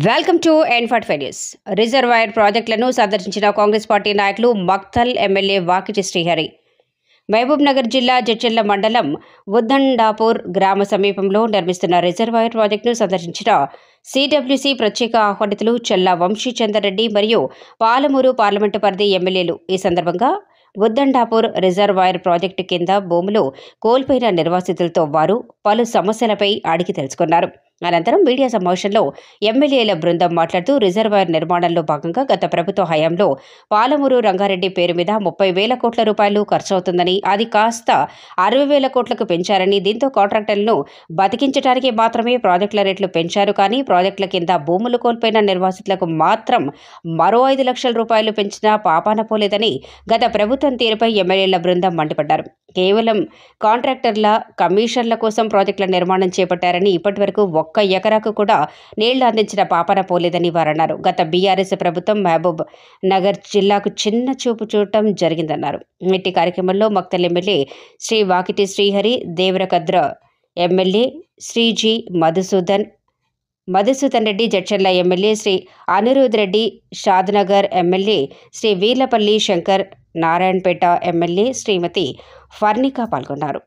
Welcome to N45 news. Reservoir ప్రాజెక్టులను సందర్శించిన Congress party నాయకులు మక్తల్ ఎమ్మెల్యే వాకిటి శ్రీహరి. మహబూబ్ నగర్ జిల్లా జడ్చర్ల మండలం ఉద్దండాపూర్ గ్రామ సమీపంలో నిర్మిస్తున్న రిజర్వాయర్ ప్రాజెక్టును సందర్శించిన సిడబ్ల్యూసి ప్రత్యేక ఆహ్వానితులు చెల్లా వంశీచందర్ రెడ్డి మరియు పాలమూరు పార్లమెంటు పరిధి ఎమ్మెల్యేలు. ఈ సందర్భంగా ఉద్దండాపూర్ రిజర్వాయర్ ప్రాజెక్టు కింద భూములు కోల్పోయిన నిర్వాసితులతో వారు పలు సమస్యలపై అడిగి తెలుసుకున్నారు. అనంతరం మీడియా సమావేశంలో ఎమ్మెల్యేల బృందం మాట్లాడుతూ రిజర్వాయర్ నిర్మాణంలో భాగంగా గత ప్రభుత్వ హయాంలో పాలమూరు రంగారెడ్డి పేరు మీద 30,000 కోట్ల రూపాయలు ఖర్చవుతుందని, అది కాస్త 60,000 కోట్లకు పెంచారని, దీంతో కాంట్రాక్టర్లను బతికించడానికి మాత్రమే ప్రాజెక్టుల రేట్లు పెంచారు, కానీ ప్రాజెక్టుల కింద భూములు కోల్పోయిన నిర్వాసితులకు మాత్రం మరో 5 లక్షల రూపాయలు పెంచినా పాపాన పోలేదని గత ప్రభుత్వం తీరుపై ఎమ్మెల్యేల బృందం మండిపడ్డారు. కేవలం కాంట్రాక్టర్ల కమిషన్ల కోసం ప్రాజెక్టుల నిర్మాణం చేపట్టారని, ఇప్పటివరకు ఒక్క ఎకరాకు కూడా నీళ్లు అందించిన పాపన పోలేదని వారన్నారు. గత బీఆర్ఎస్ ప్రభుత్వం మహబూబ్ నగర్ జిల్లాకు చిన్న చూపు చూడటం జరిగిందన్నారు. ఇట్టి కార్యక్రమంలో Maktal MLA Shri Vakiti Srihari, Devarakadra MLA Shri G Madhusudhan Reddy, Jadcherla MLA Shri Anirudh Reddy, Shadnagar MLA Shri Veerlapalli Shankar, Narayanpet MLA Shrimati Parnika పాల్గొన్నారు.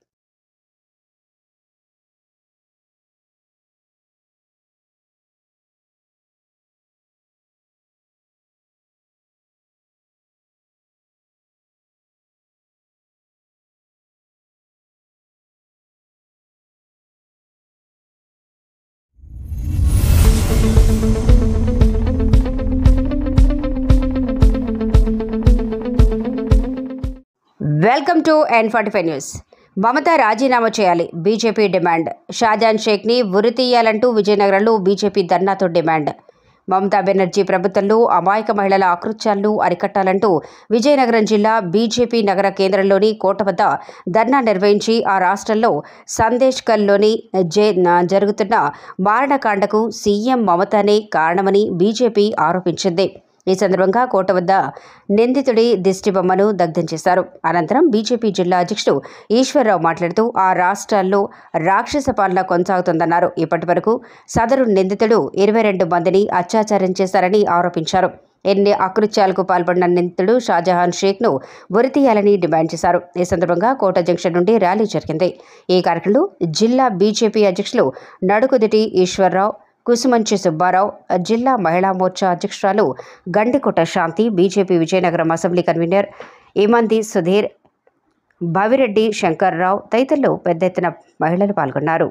Welcome to N45 news. Mamata రాజీనామా చేయాలి, బీజేపీ డిమాండ్. షాజాన్ షేక్ని ఉరి తీయాలంటూ విజయనగరంలో బీజేపీ ధర్నాతో డిమాండ్. మమతా బెనర్జీ ప్రభుత్వంలో అమాయక మహిళల అకృత్యాలను అరికట్టాలంటూ విజయనగరం జిల్లా బీజేపీ నగర కేంద్రంలోని కోట వద్ద ధర్నా నిర్వహించి ఆ రాష్ట్రంలో సందేశ్కల్లోని జరుగుతున్న మారణకాండకు సీఎం మమతానే కారణమని బీజేపీ ఆరోపించింది. ఈ సందర్భంగా కోట వద్ద నిందితుడి దిష్టిబొమ్మను దగ్ధం చేశారు. అనంతరం బీజేపీ జిల్లా అధ్యక్షుడు ఈశ్వర్రావు మాట్లాడుతూ ఆ రాష్ట్రాల్లో రాక్షస పాలన కొనసాగుతుందన్నారు. ఇప్పటి వరకు సదరు నిందితుడు 22 మందిని అత్యాచారం చేశారని ఆరోపించారు. ఎన్ని అకృత్యాలకు పాల్పడిన నిందితుడు షాజహాన్ షేక్ను ఉరితీయాలని డిమాండ్ చేశారు. ఈ సందర్భంగా కోట జంక్షన్ నుండి ర్యాలీ జరిగింది. ఈ కార్యక్రమంలో జిల్లా బీజేపీ అధ్యక్షులు నడుకుదిటి ఈశ్వర్రావు, కుసుమంచి సుబ్బారావు, జిల్లా మహిళా మోర్చా అధ్యక్షురాలు Gandikota Shanti, BJP Vizianagaram assembly convener Imandi Sudheer, Bhavireddy Shankarrao తదితరులు పెద్ద ఎత్తున మహిళలు పాల్గొన్నారు.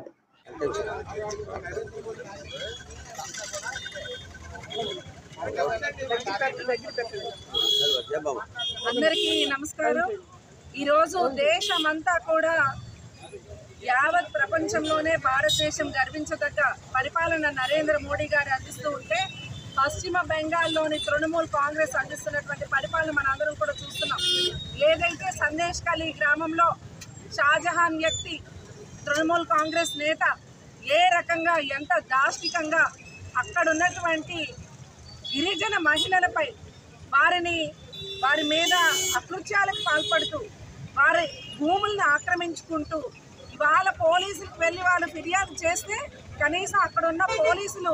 అందరికీ నమస్కారం. ఈరోజు దేశమంతా కూడా యావత్ ప్రపంచంలోనే భారతదేశం గర్వించదగ్గ పరిపాలన నరేంద్ర మోడీ గారు అందిస్తూ ఉంటే, పశ్చిమ బెంగాల్లోని తృణమూల్ కాంగ్రెస్ అందిస్తున్నటువంటి పరిపాలన మనందరం కూడా చూస్తున్నాం. ఏదైతే సందేశ్కలి గ్రామంలో షాజహాన్ వ్యక్తి, తృణమూల్ కాంగ్రెస్ నేత ఏ రకంగా ఎంత దాష్టికంగా అక్కడ ఉన్నటువంటి గిరిజన మహిళలపై వారి మీద అకృత్యాలకు పాల్పడుతూ వారి భూములను ఆక్రమించుకుంటూ, ఇవాళ పోలీసులకు వెళ్ళి వాళ్ళు ఫిర్యాదు చేస్తే కనీసం అక్కడ ఉన్న పోలీసులు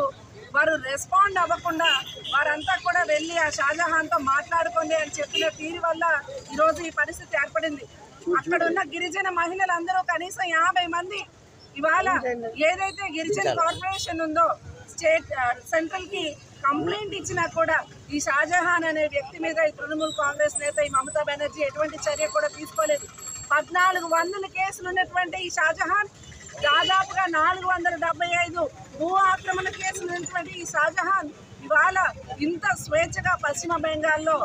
వారు రెస్పాండ్ అవ్వకుండా వారంతా కూడా వెళ్ళి ఆ షాజహాన్తో మాట్లాడుకోండి అని చెప్పిన తీరు వల్ల ఈరోజు ఈ పరిస్థితి ఏర్పడింది. అక్కడ ఉన్న గిరిజన మహిళలందరూ కనీసం 50 మంది ఇవాళ ఏదైతే గిరిజన కార్పొరేషన్ ఉందో సెంట్రల్కి కంప్లైంట్ ఇచ్చినా కూడా ఈ షాజహాన్ అనే వ్యక్తి మీద ఈ తృణమూల్ కాంగ్రెస్ నేత ఈ మమతా బెనర్జీ ఎటువంటి చర్య కూడా తీసుకోలేదు. 1400 కేసులు ఉన్నటువంటి ఈ షాజహాన్, దాదాపుగా 475 భూ ఆక్రమణ కేసులు ఉన్నటువంటి ఈ షాజహాన్ ఇవాళ ఇంత స్వేచ్ఛగా పశ్చిమ బెంగాల్లో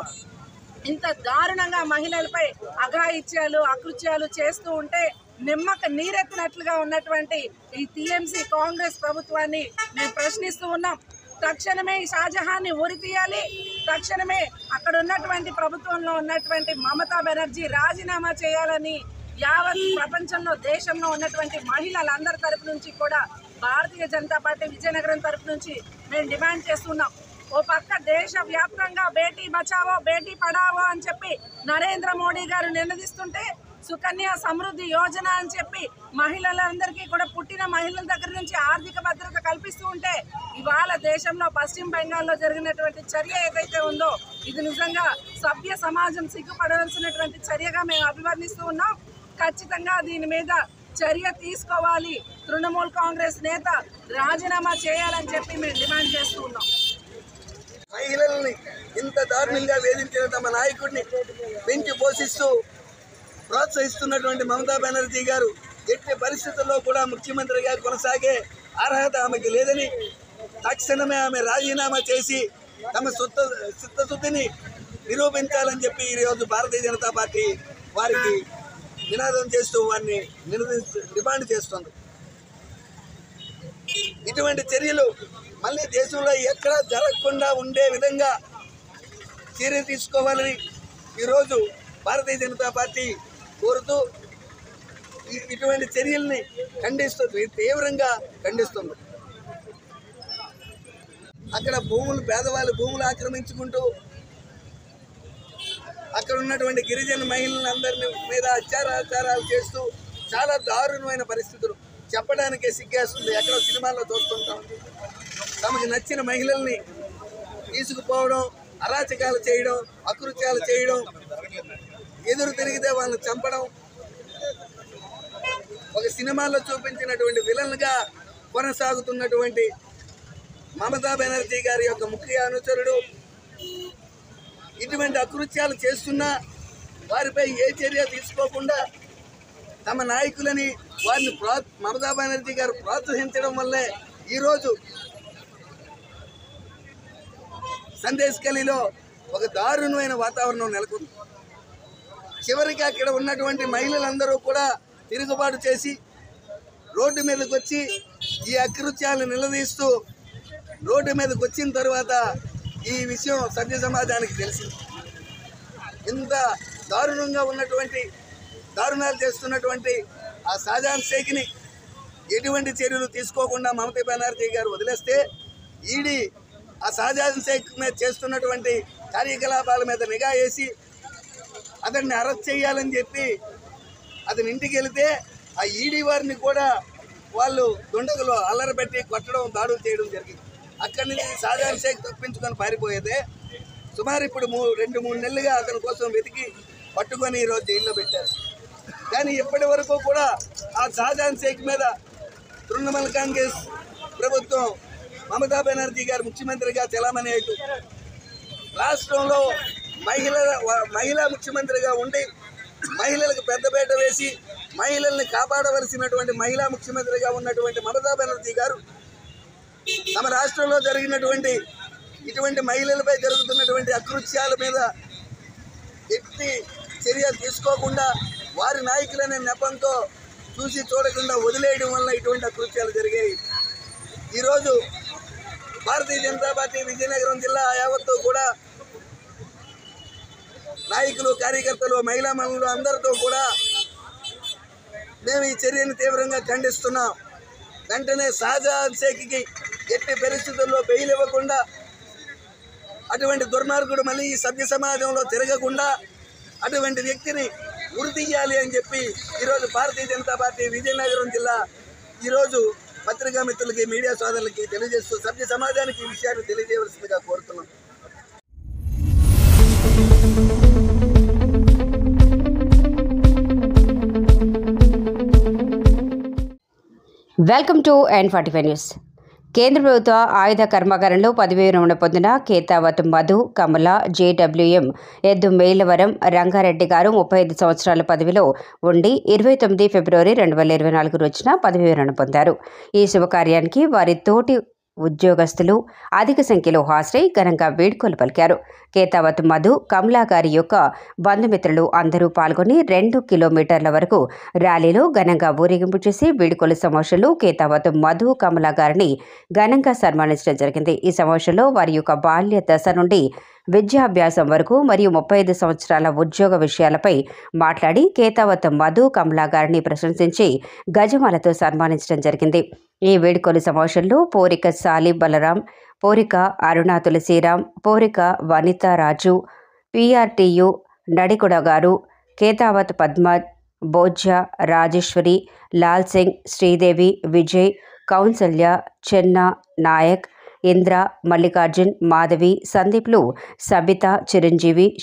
ఇంత దారుణంగా మహిళలపై అఘాయిత్యాలు అకృత్యాలు చేస్తూ ఉంటే నిమ్మక నీరెత్తినట్లుగా ఉన్నటువంటి ఈ టీఎంసీ కాంగ్రెస్ ప్రభుత్వాన్ని మేము ప్రశ్నిస్తూ ఉన్నాం. తక్షణమే ఈ షాజహాన్ని ఉరి తీయాలి. తక్షణమే అక్కడ ఉన్నటువంటి ప్రభుత్వంలో ఉన్నటువంటి మమతా బెనర్జీ రాజీనామా చేయాలని యావత్ ప్రపంచంలో దేశంలో ఉన్నటువంటి మహిళలందరి తరపు నుంచి కూడా భారతీయ జనతా పార్టీ విజయనగరం తరపు నుంచి మేము డిమాండ్ చేస్తున్నాం. ఓ పక్క దేశ వ్యాప్తంగా బేటీ బచావో బేటీ పడావో అని చెప్పి నరేంద్ర మోడీ గారు నినదిస్తుంటే, సుకన్య సమృద్ధి యోజన అని చెప్పి మహిళలందరికీ కూడా పుట్టిన మహిళల దగ్గర నుంచి ఆర్థిక భద్రత కల్పిస్తూ ఉంటే ఇవాళ దేశంలో పశ్చిమ బెంగాల్లో జరిగినటువంటి చర్య ఏదైతే ఉందో ఇది నిజంగా సభ్య సమాజం సిగ్గుపడాల్సినటువంటి చర్యగా మేము అభివర్ణిస్తూ ఉన్నాం. ఖచ్చితంగా దీని మీద చర్య తీసుకోవాలి. తృణమూల్ కాంగ్రెస్ నేత రాజీనామా చేయాలని చెప్పి మేము డిమాండ్ చేస్తూ ఉన్నాం. మహిళల్ని ఇంత దారుణంగా వేధించిన తమ నాయకుడిని పెంచి పోషిస్తూ ప్రోత్సహిస్తున్నటువంటి మమతా బెనర్జీ గారు ఎట్టి పరిస్థితుల్లో కూడా ముఖ్యమంత్రిగా కొనసాగే అర్హత ఆమెకి లేదని తక్షణమే ఆమె రాజీనామా చేసి తమ చిత్తశుద్ధిని నిరూపించాలని చెప్పి ఈరోజు భారతీయ జనతా పార్టీ వారికి నినాదం చేస్తూ వారిని డిమాండ్ చేస్తుంది. ఇటువంటి చర్యలు మళ్ళీ దేశంలో ఎక్కడా జరగకుండా ఉండే విధంగా చర్య తీసుకోవాలని ఈరోజు భారతీయ జనతా పార్టీ కోరుతూ ఇటువంటి చర్యల్ని ఖండిస్తుంది, తీవ్రంగా ఖండిస్తుంది. అక్కడ పేదవాళ్ళు భూములు ఆక్రమించుకుంటూ అక్కడ ఉన్నటువంటి గిరిజన మహిళలందరినీ మీద అత్యాచారాలు చేస్తూ చాలా దారుణమైన పరిస్థితులు చెప్పడానికే సిగ్గేస్తుంది. ఎక్కడో సినిమాల్లో చూస్తుంటాం. తమకు నచ్చిన మహిళల్ని తీసుకుపోవడం, అరాచకాలు చేయడం, అకృత్యాలు చేయడం, ఎదురు తిరిగితే వాళ్ళని చంపడం, ఒక సినిమాల్లో చూపించినటువంటి విలన్గా కొనసాగుతున్నటువంటి మమతా బెనర్జీ గారి యొక్క ముఖ్య అనుచరుడు ఇటువంటి అకృత్యాలు చేస్తున్నా వారిపై ఏ చర్య తీసుకోకుండా తమ నాయకులని వారిని మమతా బెనర్జీ గారు ప్రోత్సహించడం వల్లే ఈరోజు సందేశ్ గలీలో ఒక దారుణమైన వాతావరణం నెలకొంది. చివరికి అక్కడ ఉన్నటువంటి మహిళలందరూ కూడా తిరుగుబాటు చేసి రోడ్డు మీదకి వచ్చి ఈ అకృత్యాలను నిలదీస్తూ రోడ్డు మీదకి వచ్చిన తర్వాత ఈ విషయం సభ్య సమాజానికి తెలిసింది. ఇంత దారుణంగా ఉన్నటువంటి దారుణాలు చేస్తున్నటువంటి ఆ షాజహాన్ షేఖ్ని ఎటువంటి చర్యలు తీసుకోకుండా మమతా బెనర్జీ గారు వదిలేస్తే ఈడీ ఆ షాజహాన్ షేక్ మీద చేస్తున్నటువంటి కార్యకలాపాల మీద నిఘా వేసి అతన్ని అరెస్ట్ చేయాలని చెప్పి అతని ఇంటికి వెళితే ఆ ఈడీ వారిని కూడా వాళ్ళు దుండగులు అల్లరబెట్టి కొట్టడం, దాడులు చేయడం జరిగింది. అక్కడి నుంచి షాజహాన్ షేక్ తప్పించుకొని పారిపోయేదే సుమారు ఇప్పుడు 2-3 నెలలుగా అతని కోసం వెతికి పట్టుకొని ఈరోజు జైల్లో పెట్టారు. కానీ ఇప్పటి వరకు కూడా ఆ షాజహాన్ షేక్ మీద తృణమూల్ కాంగ్రెస్ ప్రభుత్వం మమతా బెనర్జీ గారు ముఖ్యమంత్రిగా చెలామణి అవుతూ రాష్ట్రంలో మహిళా ముఖ్యమంత్రిగా ఉండి మహిళలకు పెద్దపీట వేసి మహిళల్ని కాపాడవలసినటువంటి మహిళా ముఖ్యమంత్రిగా ఉన్నటువంటి మమతా బెనర్జీ గారు తమ రాష్ట్రంలో జరిగినటువంటి ఇటువంటి మహిళలపై జరుగుతున్నటువంటి అకృత్యాల మీద ఎట్టి చర్య తీసుకోకుండా వారి నాయకులనే నెపంతో చూసి చూడకుండా వదిలేయడం వల్ల ఇటువంటి అకృత్యాలు జరిగాయి. ఈరోజు భారతీయ జనతా పార్టీ విజయనగరం జిల్లా యావత్తు కూడా నాయకులు, కార్యకర్తలు, మహిళా మనులు అందరితో కూడా మేము ఈ చర్యను తీవ్రంగా ఖండిస్తున్నాం. వెంటనే షాజహాన్ షేఖ్కి ఎట్టి పరిస్థితుల్లో బెయిల్ ఇవ్వకుండా అటువంటి దుర్మార్గుడు మళ్ళీ ఈ సభ్య సమాజంలో తిరగకుండా అటువంటి వ్యక్తిని ఉరితీయాలి అని చెప్పి ఈరోజు భారతీయ జనతా పార్టీ విజయనగరం జిల్లా ఈరోజు పత్రికా మిత్రులకి, మీడియా సోదరులకి తెలియజేస్తూ సభ్య సమాజానికి ఈ విషయాన్ని తెలియజేయవలసిందిగా కోరుతున్నాం. Welcome to N45 news. కేంద్ర ప్రభుత్వ ఆయుధ కర్మాగారంలో పదవీ విరమణ పొందిన కేతావత్ మధు, కమల, JWM ఎద్దు మేలవరం రంగారెడ్డి గారు 35 సంవత్సరాల పదవిలో ఉండి 29 ఫిబ్రవరి 2024 రోజున పదవీ విరమణ పొందారు. ఈ శుభకార్యానికి వారి తోటి ఉద్యోగస్తులు అధిక సంఖ్యలో హాజరై ఘనంగా వేడుకలు పలికారు. కేతావత్ మధు, కమలా గారి యొక్క బంధుమిత్రులు అందరూ పాల్గొని 2 కిలోమీటర్ల వరకు ర్యాలీలో ఘనంగా ఊరేగింపు చేసి వేడుకల సమావేశంలో కేతావత్ మధు, కమలా గారిని ఘనంగా సన్మానించడం జరిగింది. ఈ సమావేశంలో వారి యొక్క బాల్య దశ నుండి విద్యాభ్యాసం వరకు మరియు 35 సంవత్సరాల ఉద్యోగ విషయాలపై మాట్లాడి కేతావత్ మధు, కమలా గారిని ప్రశంసించి గజమాలతో సన్మానించడం జరిగింది. ఈ వేడుకల సమావేశంలో పోరిక సాలి బలరాం, పోరిక అరుణ తులసిరాం, పోరిక వనితా రాజు, PRTU నడికొడ గారు, కేతావత్ పద్మ, బోజ్జా, రాజేశ్వరి, లాల్ సింగ్, శ్రీదేవి, విజయ్, కౌన్సల్య, చెన్నా, నాయక్, ఇంద్ర, మల్లికార్జున్, మాధవి, సందీప్లు సబిత, చిరంజీవి,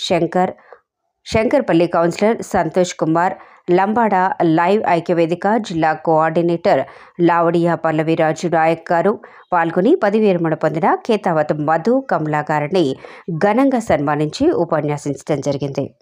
శంకర్పల్లి కౌన్సిలర్ సంతోష్ కుమార్, లంబాడ లైవ్ ఐక్యవేదిక జిల్లా కోఆర్డినేటర్ లావడియా పల్లవిరాజు నాయక్ గారు పాల్గొని పదవి విరమణ పొందిన కేతావత్ మధు కమలా గారిని ఘనంగా సన్మానించి ఉపన్యాసించడం జరిగింది.